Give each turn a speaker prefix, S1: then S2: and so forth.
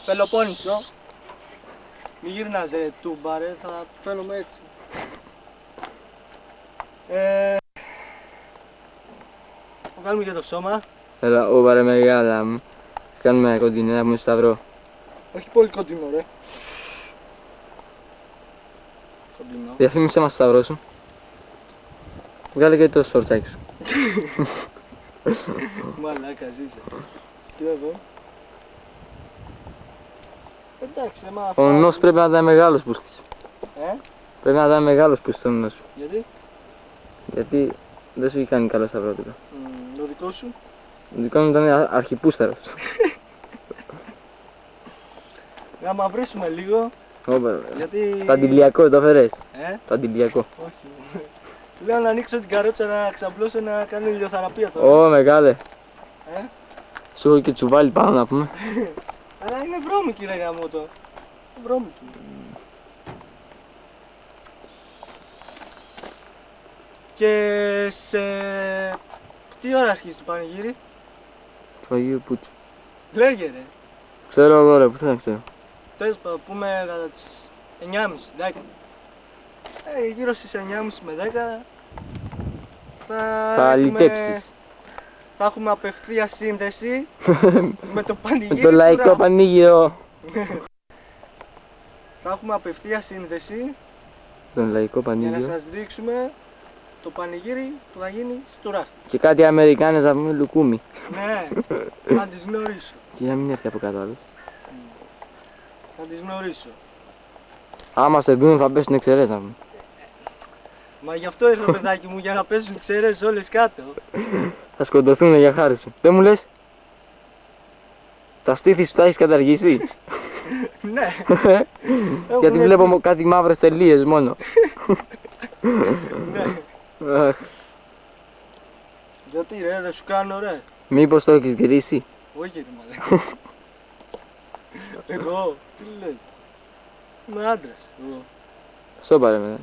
S1: Πελοπόννησο. Μη γυρνάς ρε τούμπα ρε, θα φαίνομαι έτσι. Βγάλουμε και το σώμα.
S2: Έλα, όβαρε μεγάλα μου. Κάνουμε κοντινή να πούμε σταυρό.
S1: Όχι πολύ κοντινό ρε. Κοντινό.
S2: Διαφήμισε μας σταυρό σου. Βγάλε και το σορτσάκι σου.
S1: Μαλάκας είσαι. Κοίτα εδώ. Εντάξει, μα
S2: Ο νους πρέπει να ήταν μεγάλος πούστης. Πρέπει να ήταν μεγάλος πούστης ο νους σου.
S1: Γιατί?
S2: Γιατί δεν σου είχε κάνει καλό σταυρότυπο.
S1: Το δικό σου.
S2: Ο δικό μου ήταν αρχιπούσταρος.
S1: Να μαυρίσουμε λίγο.
S2: Όπα,
S1: Γιατί...
S2: το αντιλιακό το έφερες. Το αντιλιακό.
S1: Όχι. Λέω να ανοίξω την καρότσα, να ξαπλώσω, να κάνω ηλιοθεραπεία τώρα.
S2: Ω, μεγάλε. Σου έχω και τσουβάλι πάνω να πούμε.
S1: Αλλά είναι βρώμικη ρε γαμώτο. Βρώμικη. Και σε... Τι ώρα αρχίζει το πανηγύρι?
S2: Του Αγίου Πούτσου.
S1: Λέγε ρε.
S2: Ξέρω εγώ ρε, πού θα ξέρω.
S1: Τέλος πάντων, πούμε κατά τις 9.30, 10. Γύρω στις 9.30 με 10
S2: θα λυτέψεις.
S1: Θα έχουμε απευθεία σύνδεση με το πανηγύρι.
S2: Με το λαϊκό πανήγυρο.
S1: Θα έχουμε απευθεία σύνδεση
S2: Τον λαϊκό
S1: για να
S2: πανήγυρο.
S1: σας δείξουμε το πανηγύρι που θα γίνει στο ράφτη.
S2: Και κάτι Αμερικάνες θα πούμε λουκούμι.
S1: Ναι, θα τις γνωρίσω.
S2: Και για να μην έρθει από κάτω άλλος.
S1: Θα τις γνωρίσω.
S2: Άμα σε δουν θα πέσουν εξαιρές να πούμε.
S1: Μα γι' αυτό ήρθα παιδάκι μου, για να πέσουν ξέρες όλες κάτω.
S2: Θα σκοτωθούν για χάρη σου. Δεν μου λες. Τα στήθη σου τα έχεις καταργήσει.
S1: Ναι.
S2: Γιατί βλέπω κάτι μαύρες τελείες μόνο.
S1: Ναι.
S2: Αχ.
S1: Γιατί ρε, δεν σου κάνω ρε.
S2: Μήπως το έχεις γκρίσει.
S1: Όχι ρε μαλάκα. Εγώ, τι λέει. Είμαι άντρας. Εγώ.
S2: Σώπα ρε με.